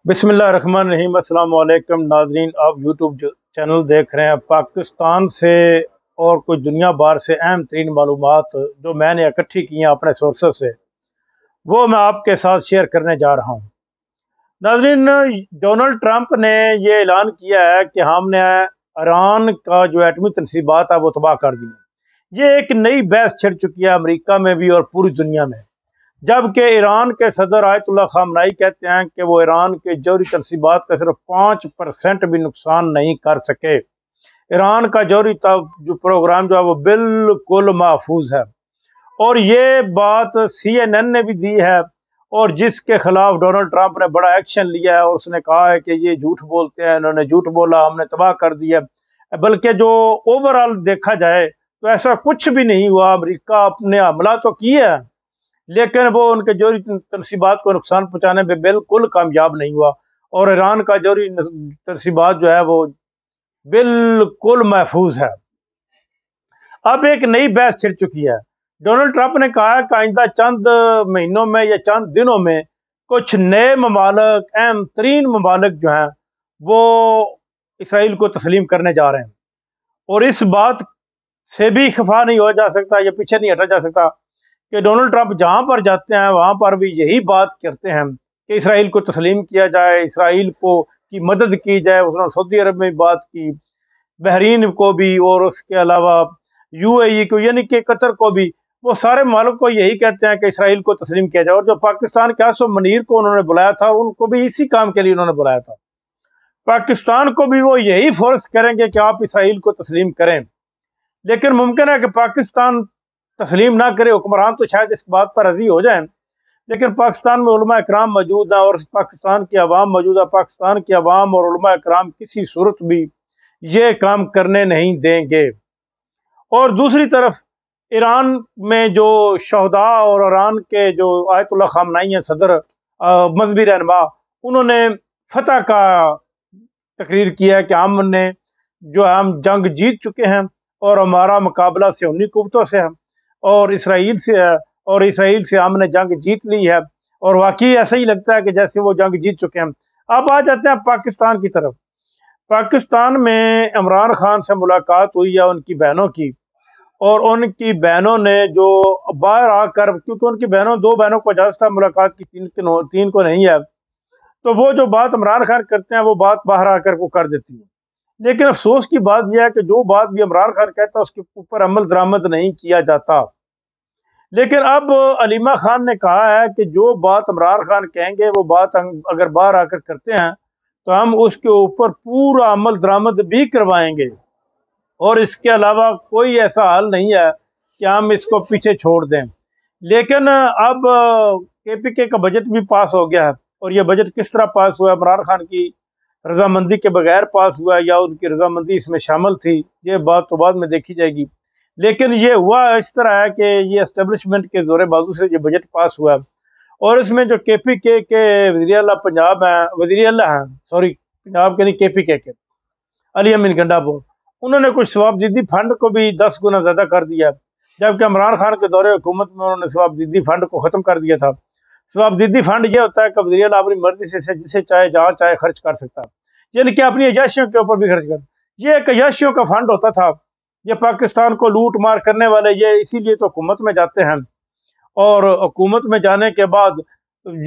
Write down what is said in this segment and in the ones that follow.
बिस्मिल्लाहिर्रहमानिर्रहीम। अस्सलाम वालेकुम नाजरीन, आप यूट्यूब चैनल देख रहे हैं। पाकिस्तान से और कुछ दुनिया भर से अहम तरीन मालूमात जो मैंने इकट्ठी की हैं अपने सोर्सेस से, वो मैं आपके साथ शेयर करने जा रहा हूँ। नाजरीन, डोनाल्ड ट्रंप ने ये ऐलान किया है कि हमने ईरान का जो एटमी तनसीबात है वो तबाह कर दी। ये एक नई बहस छिड़ चुकी है अमेरिका में भी और पूरी दुनिया में, जबकि ईरान के सदर आयतुल्लाह खामनाई कहते हैं कि वो ईरान के जौहरी तनसीबात का सिर्फ 5% भी नुकसान नहीं कर सके। ईरान का जौहरी जो प्रोग्राम जो है वो बिल्कुल महफूज है। और ये बात CNN ने भी दी है, और जिसके खिलाफ डोनाल्ड ट्रंप ने बड़ा एक्शन लिया है और उसने कहा है कि ये झूठ बोलते हैं, इन्होंने झूठ बोला, हमने तबाह कर दिया। बल्कि जो ओवरऑल देखा जाए तो ऐसा कुछ भी नहीं हुआ। अमेरिका अपने हमला तो किया है, लेकिन वो उनके जौहरी तनसीबात को नुकसान पहुंचाने में बिल्कुल कामयाब नहीं हुआ। और ईरान का जौहरी तनसीबात जो है वो बिल्कुल महफूज है। अब एक नई बहस छिड़ चुकी है। डोनाल्ड ट्रंप ने कहा है कि आइंदा चंद महीनों में या चंद दिनों में कुछ नए ममालिक, अहम तरीन ममालिक जो हैं वो इसराइल को तस्लीम करने जा रहे हैं। और इस बात से भी खफा नहीं हो जा सकता या पीछे नहीं हटा जा सकता कि डोनाल्ड ट्रंप जहां पर जाते हैं वहां पर भी यही बात करते हैं कि इसराइल को तस्लीम किया जाए, इसराइल को की मदद की जाए। उन्होंने सऊदी अरब में बात की, बहरीन को भी, और उसके अलावा UAE को यानी कि कतर को भी। वो सारे मालिक को यही कहते हैं कि इसराइल को तस्लीम किया जाए। और जो पाकिस्तान के आसम मनीर को उन्होंने बुलाया था, उनको भी इसी काम के लिए उन्होंने बुलाया था। पाकिस्तान को भी वो यही फोर्स करेंगे कि आप इसराइल को तस्लीम करें। लेकिन मुमकिन है कि पाकिस्तान तस्लीम ना करे, हुक्मरान तो शायद इस बात पर राजी हो जाए, लेकिन पाकिस्तान में उलमा इकराम मौजूद है और पाकिस्तान की आवाम मौजूद है। पाकिस्तान की आवाम और उलमा इकराम किसी सूरत भी ये काम करने नहीं देंगे। और दूसरी तरफ ईरान में जो शहदा और ईरान के जो आयतुल्लाह खामनाई हैं, सदर मजहबी रहनुमा, उन्होंने फतह का तकरीर किया है कि हम जंग जीत चुके हैं और हमारा मुकाबला सुन्नी कुव्वतों से है और इसराइल से है, और इसराइल से हमने जंग जीत ली है। और वाकई ऐसा ही लगता है कि जैसे वो जंग जीत चुके हैं। अब आ जाते हैं पाकिस्तान की तरफ। पाकिस्तान में इमरान खान से मुलाकात हुई है उनकी बहनों की, और उनकी बहनों ने जो बाहर आकर, क्योंकि उनकी दो बहनों को इजाजत था मुलाकात की, तीन को नहीं है, तो वो जो बात इमरान खान करते हैं वो बात बाहर आकर वो कर देती है। लेकिन अफसोस की बात यह है कि जो बात भी इमरान खान कहता है उसके ऊपर अमल दरामद नहीं किया जाता। लेकिन अब अलीमा खान ने कहा है कि जो बात इमरान खान कहेंगे वो बात अगर बाहर आकर करते हैं तो हम उसके ऊपर पूरा अमल दरामद भी करवाएंगे, और इसके अलावा कोई ऐसा हाल नहीं है कि हम इसको पीछे छोड़ दें। लेकिन अब KPK का बजट भी पास हो गया है, और यह बजट किस तरह पास हुआ, इमरान खान की रजामंदी के बगैर पास हुआ या उनकी रजामंदी इसमें शामिल थी, ये बात तो बाद में देखी जाएगी। लेकिन ये हुआ इस तरह है कि ये एस्टेब्लिशमेंट के जोरे बाजू से ये बजट पास हुआ। और इसमें जो KPK के वज़ीर आला पंजाब हैं, पंजाब के नहीं, KPK के अली अमीन गंडाबो, उन्होंने कुछ सवाबदीदी फंड को भी 10 गुना ज़्यादा कर दिया, जबकि इमरान खान के दौरे हुकूमत में उन्होंने सवाबदीदी फंड को ख़त्म कर दिया था। सवाबदीदी फंड ये होता है कि वज़ीर आला अपनी मर्जी से जिसे चाहे जहाँ चाहे खर्च कर सकता है, यानी कि अपनी अयाशियों के ऊपर भी खर्च कर। ये एक अयाशियों का फंड होता था। ये पाकिस्तान को लूट मार करने वाले ये इसीलिए तो हुकूमत में जाते हैं, और हुकूमत में जाने के बाद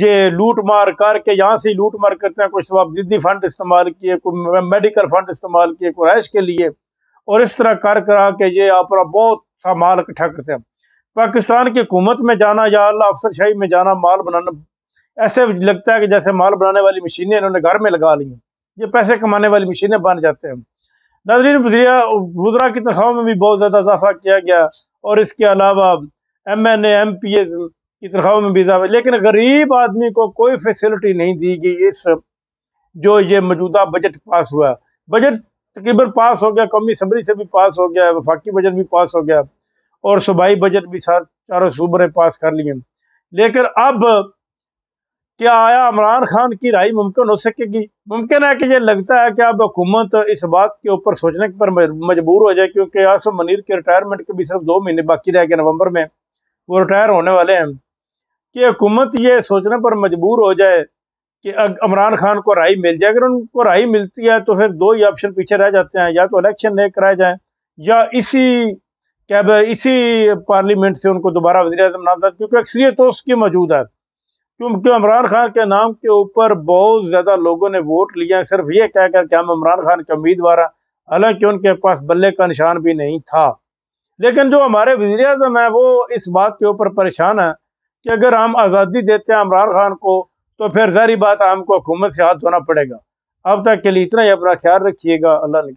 ये लूट मार करके यहाँ से लूट मार करते हैं। कोई सवाबदीदी फंड इस्तेमाल किए, कोई मेडिकल फंड इस्तेमाल किए, कोई रहायश के लिए, और इस तरह कर करा के ये अपना बहुत सा माल इकट्ठा करते हैं। पाकिस्तान की हुकूमत में जाना या अल्लाह अफसरशाही में जाना, माल बनाना, ऐसे लगता है कि जैसे माल बनाने वाली मशीनें इन्होंने घर में लगा ली हैं। ये पैसे कमाने वाली मशीनें बन जाते हैं। नाज़रीन, वज़रा की तनख्वाहों में भी बहुत ज़्यादा इजाफा किया गया, और इसके अलावा MNA MPs की तनख्वाहों में भी इजाफा। लेकिन गरीब आदमी को कोई फैसिलिटी नहीं दी गई। इस जो ये मौजूदा बजट पास हुआ, बजट तकरीबन पास हो गया, कौमी असम्बली से भी पास हो गया, वफाकी बजट भी पास हो गया, और सूबाई बजट भी चारों सूबों ने पास कर लिए। लेकिन अब क्या आया इमरान खान की राय मुमकिन हो सकेगी? मुमकिन है कि ये लगता है कि अब हुकूमत इस बात के ऊपर सोचने पर मजबूर हो जाए, क्योंकि आसिम मनीर के रिटायरमेंट के भी सिर्फ 2 महीने बाकी रह गए, नवंबर में वो रिटायर होने वाले हैं, कि हुकूमत ये सोचने पर मजबूर हो जाए کہ عمران خان کو رہائی مل جائے. اگر ان کو رہائی ملتی ہے تو پھر دو ہی آپشن پیچھے رہ جاتے ہیں, یا تو الیکشن نئے کرائے جائیں یا اسی پارلیمنٹ سے ان کو دوبارہ وزیر اعظم نامزد, کیونکہ اکثریت تو اس کی موجود ہے. کیونکہ عمران خان کے نام کے اوپر بہت زیادہ لوگوں نے ووٹ لیا صرف یہ کہہ کر کہ ہم عمران خان کے امیدوار ہیں, حالانکہ ان کے پاس بلے کا نشان بھی نہیں تھا. لیکن جو ہمارے وزیر اعظم ہیں وہ اس بات کے اوپر پریشان ہیں کہ اگر ہم آزادی دیتے ہیں عمران خان کو تو پھر ظاہری بات ہم کو حکومت سے ہاتھ دھونا پڑے گا. اب تک کے لیے اتنا ہی, اپنا خیال رکھیے گا. اللہ نے